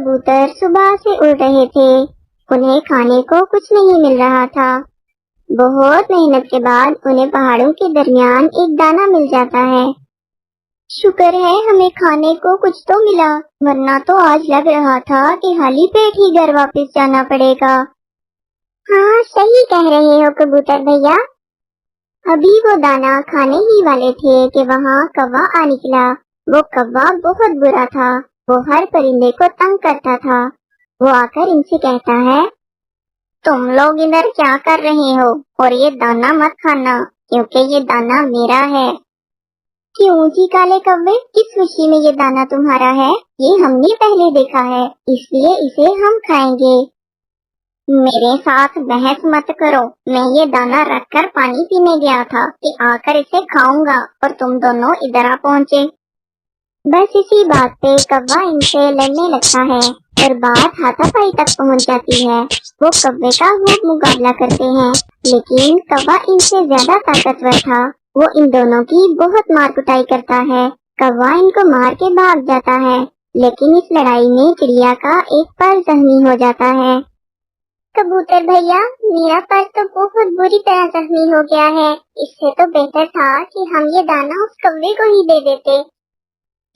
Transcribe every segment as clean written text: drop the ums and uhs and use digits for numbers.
कबूतर सुबह से उड़ रहे थे। उन्हें खाने को कुछ नहीं मिल रहा था। बहुत मेहनत के बाद उन्हें पहाड़ों के दरमियान एक दाना मिल जाता है। शुक्र है हमें खाने को कुछ तो मिला, वरना तो आज लग रहा था कि खाली पेट ही घर वापस जाना पड़ेगा। हाँ, सही कह रहे हो कबूतर भैया। अभी वो दाना खाने ही वाले थे कि वहाँ कौवा आ निकला। वो कौवा बहुत बुरा था। वो हर परिंदे को तंग करता था। वो आकर इनसे कहता है, तुम लोग इधर क्या कर रहे हो, और ये दाना मत खाना, क्योंकि ये दाना मेरा है। क्यों जी काले कौवे, किस खुशी में ये दाना तुम्हारा है? ये हमने पहले देखा है, इसलिए इसे हम खाएंगे। मेरे साथ बहस मत करो। मैं ये दाना रखकर पानी पीने गया था कि आकर इसे खाऊंगा, और तुम दोनों इधर आ पहुँचे। बस इसी बात पे कौवा इनसे लड़ने लगता है और बात हाथापाई तक पहुंच जाती है। वो कौवे का खूब मुकाबला करते हैं, लेकिन कौवा इनसे ज्यादा ताकतवर था। वो इन दोनों की बहुत मार कुटाई करता है। कौवा इनको मार के भाग जाता है, लेकिन इस लड़ाई में चिड़िया का एक पर जख्मी हो जाता है। कबूतर भैया, मेरा पर तो बहुत बुरी तरह जख्मी हो गया है। इससे तो बेहतर था कि हम ये दाना उस कौवे को ही दे देते।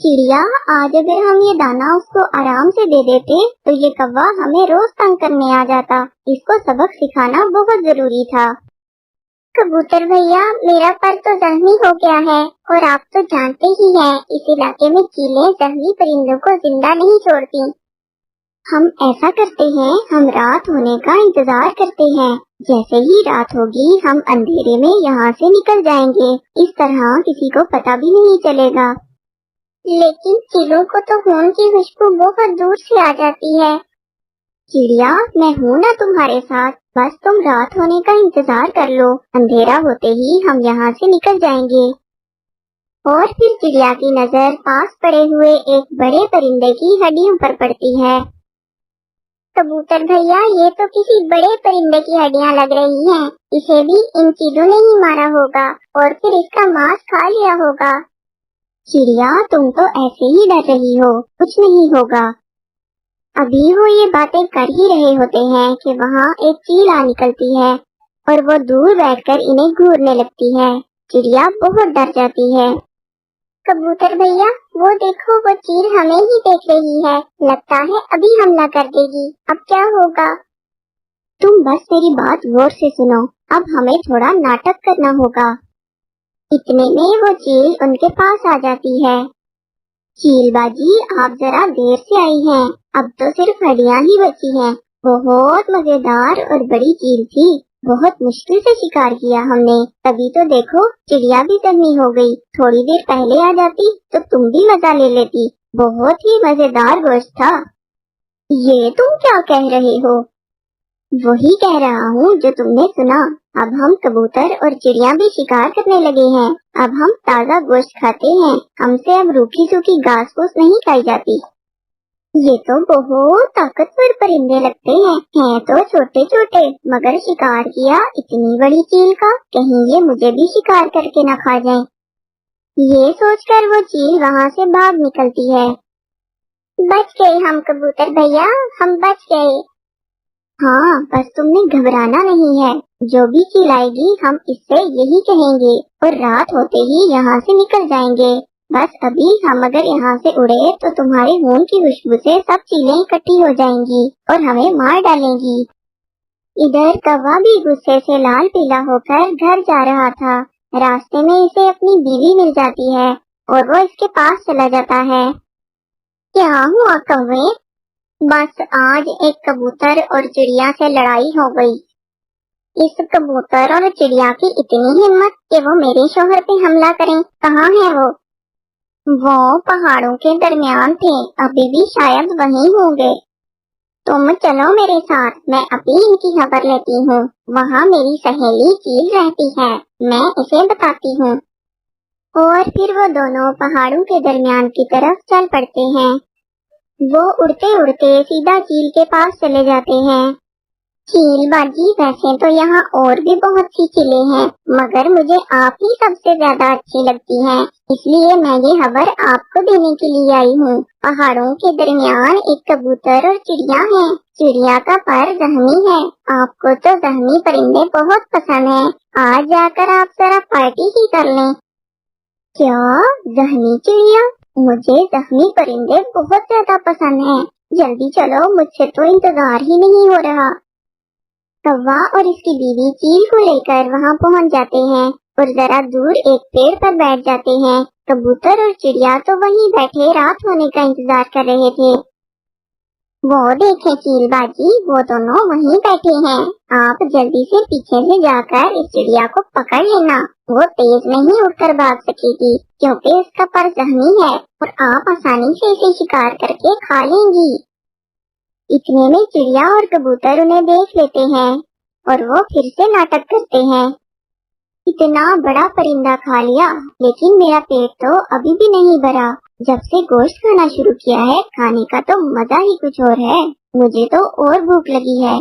चिड़िया, आज अगर हम ये दाना उसको आराम से दे देते तो ये कौवा हमें रोज तंग करने आ जाता। इसको सबक सिखाना बहुत जरूरी था। कबूतर भैया, मेरा पर तो जख्मी हो गया है, और आप तो जानते ही हैं इस इलाके में चीलें जख्मी परिंदों को जिंदा नहीं छोड़ती। हम ऐसा करते हैं, हम रात होने का इंतजार करते हैं। जैसे ही रात होगी हम अंधेरे में यहाँ से निकल जाएंगे। इस तरह किसी को पता भी नहीं चलेगा। लेकिन चीलों को तो खून की खुशबू बहुत दूर से आ जाती है। चिड़िया, मैं हूँ ना तुम्हारे साथ, बस तुम रात होने का इंतजार कर लो। अंधेरा होते ही हम यहाँ से निकल जाएंगे। और फिर चिड़िया की नजर पास पड़े हुए एक बड़े परिंदे की हड्डियों पर पड़ती है। कबूतर भैया, ये तो किसी बड़े परिंदे की हड्डियाँ लग रही हैं। इसे भी इन चीलों ने ही मारा होगा और फिर इसका मांस खा लिया होगा। चिड़िया, तुम तो ऐसे ही डर रही हो, कुछ नहीं होगा। अभी वो ये बातें कर ही रहे होते हैं कि वहाँ एक चील आ निकलती है और वो दूर बैठकर इन्हें घूरने लगती है। चिड़िया बहुत डर जाती है। कबूतर भैया, वो देखो, वो चील हमें ही देख रही है। लगता है अभी हमला कर देगी। अब क्या होगा? तुम बस मेरी बात गौर से सुनो। अब हमें थोड़ा नाटक करना होगा। इतने में वो चील उनके पास आ जाती है। चील बाजी, आप जरा देर से आई हैं। अब तो सिर्फ हड्डियां ही बची हैं। बहुत मजेदार और बड़ी चील थी। बहुत मुश्किल से शिकार किया हमने, तभी तो देखो चिड़िया भी जख्मी हो गई। थोड़ी देर पहले आ जाती तो तुम भी मजा ले लेती। बहुत ही मजेदार गोश्त था। ये तुम क्या कह रहे हो? वही कह रहा हूँ जो तुमने सुना। अब हम कबूतर और चिड़िया भी शिकार करने लगे हैं। अब हम ताज़ा गोश्त खाते हैं। हमसे अब रूखी सूखी घास फूस नहीं खाई जाती। ये तो बहुत ताकतवर परिंदे लगते हैं तो छोटे छोटे, मगर शिकार किया इतनी बड़ी चील का, कहीं ये मुझे भी शिकार करके न खा जाए। ये सोचकर वो चील वहाँ से भाग निकलती है। बच गए हम कबूतर भैया, हम बच गए। हाँ, बस तुमने घबराना नहीं है। जो भी चील आएगी हम इससे यही कहेंगे और रात होते ही यहाँ से निकल जाएंगे। बस अभी हम अगर यहाँ से उड़े तो तुम्हारे खून की खुशबू से सब चीलें इकट्ठी हो जाएंगी और हमें मार डालेंगी। इधर कौवा भी गुस्से से लाल पीला होकर घर जा रहा था। रास्ते में इसे अपनी बीवी मिल जाती है और वो इसके पास चला जाता है। क्या हुआ कौवे? बस आज एक कबूतर और चिड़िया से लड़ाई हो गई। इस कबूतर और चिड़िया की इतनी हिम्मत कि वो मेरे शोहर पे हमला करें। कहाँ है वो? वो पहाड़ों के दरमियान थे, अभी भी शायद वहीं होंगे। तुम चलो मेरे साथ, मैं अभी इनकी खबर लेती हूँ। वहाँ मेरी सहेली चील रहती है, मैं इसे बताती हूँ। और फिर वो दोनों पहाड़ों के दरमियान की तरफ चल पड़ते हैं। वो उड़ते उड़ते सीधा चील के पास चले जाते हैं। चील बाजी, वैसे तो यहाँ और भी बहुत सी चिलें हैं, मगर मुझे आप ही सबसे ज्यादा अच्छी लगती हैं, इसलिए मैं ये खबर आपको देने के लिए आई हूँ। पहाड़ों के दरमियान एक कबूतर और चिड़िया है। चिड़िया का पर जहनी है। आपको तो जहनी परिंदे बहुत पसंद हैं। आज जाकर आप जरा पार्टी ही कर लें। क्या? जहनी चिड़िया? मुझे जहनी परिंदे बहुत ज्यादा पसंद हैं। जल्दी चलो, मुझसे तो इंतजार ही नहीं हो रहा। कौवा और इसकी बीवी चील को लेकर वहाँ पहुँच जाते हैं और जरा दूर एक पेड़ पर बैठ जाते हैं। कबूतर और चिड़िया तो वहीं बैठे रात होने का इंतजार कर रहे थे। वो देखे चील बाजी, वो दोनों वहीं बैठे हैं। आप जल्दी से पीछे से जाकर इस चिड़िया को पकड़ लेना। वो तेज नहीं उड़कर भाग सकेगी क्योंकि उसका पर जहनी है और आप आसानी से इसे शिकार करके खा लेंगी। इतने में चिड़िया और कबूतर उन्हें देख लेते हैं और वो फिर से नाटक करते हैं। इतना बड़ा परिंदा खा लिया, लेकिन मेरा पेट तो अभी भी नहीं भरा। जब से गोश्त खाना शुरू किया है, खाने का तो मजा ही कुछ और है। मुझे तो और भूख लगी है।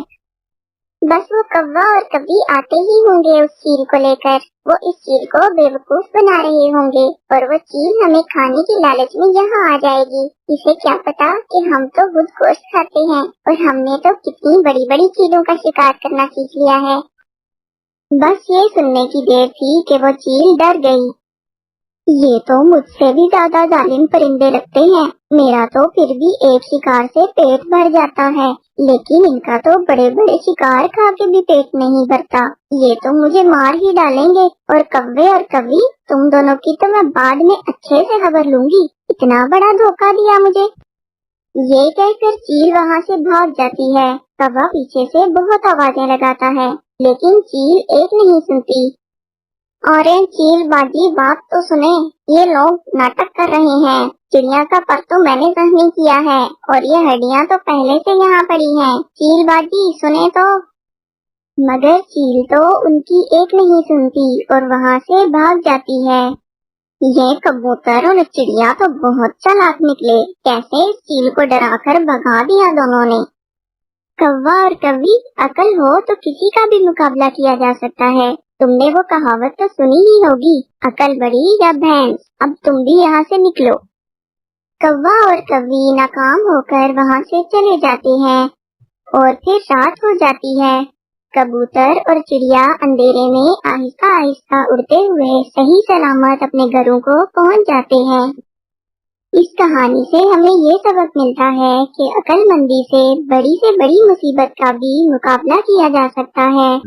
बस वो कौवा और कभी आते ही होंगे उस चील को लेकर। वो इस चील को बेवकूफ बना रहे होंगे और वो चील हमें खाने की लालच में यहाँ आ जाएगी। इसे क्या पता कि हम तो खुद गोश्त खाते हैं और हमने तो कितनी बड़ी बड़ी चीलों का शिकार करना सीख लिया है। बस ये सुनने की देर थी कि वो चील डर गई। ये तो मुझसे भी ज्यादा जालिम परिंदे लगते हैं। मेरा तो फिर भी एक शिकार से पेट भर जाता है, लेकिन इनका तो बड़े बड़े शिकार खा के भी पेट नहीं भरता। ये तो मुझे मार ही डालेंगे। और कव्वे और कवि, तुम दोनों की तो मैं बाद में अच्छे से खबर लूंगी। इतना बड़ा धोखा दिया मुझे। ये कहकर चील वहाँ से भाग जाती है। कौवा पीछे से बहुत आवाजें लगाता है, लेकिन चील एक नहीं सुनती। और चील बाजी, बात तो सुने, ये लोग नाटक कर रहे हैं। चिड़िया का पर तो मैंने जहनी किया है और ये हड्डियाँ तो पहले से यहाँ पड़ी हैं। चील बाजी सुने तो। मगर चील तो उनकी एक नहीं सुनती और वहाँ से भाग जाती है। ये कबूतर और चिड़िया तो बहुत चालाक निकले। कैसे इस चील को डराकर भगा दिया दोनों ने। कौवा और कवि, अकल हो तो किसी का भी मुकाबला किया जा सकता है। तुमने वो कहावत तो सुनी ही होगी, अकल बड़ी या भैंस। अब तुम भी यहाँ से निकलो। कौवा और कवि नाकाम होकर वहाँ से चले जाते हैं और फिर रात हो जाती है। कबूतर और चिड़िया अंधेरे में आहिस्ता आहिस्ता उड़ते हुए सही सलामत अपने घरों को पहुँच जाते हैं। इस कहानी से हमें ये सबक मिलता है कि अक्लमंदी से बड़ी मुसीबत का भी मुकाबला किया जा सकता है।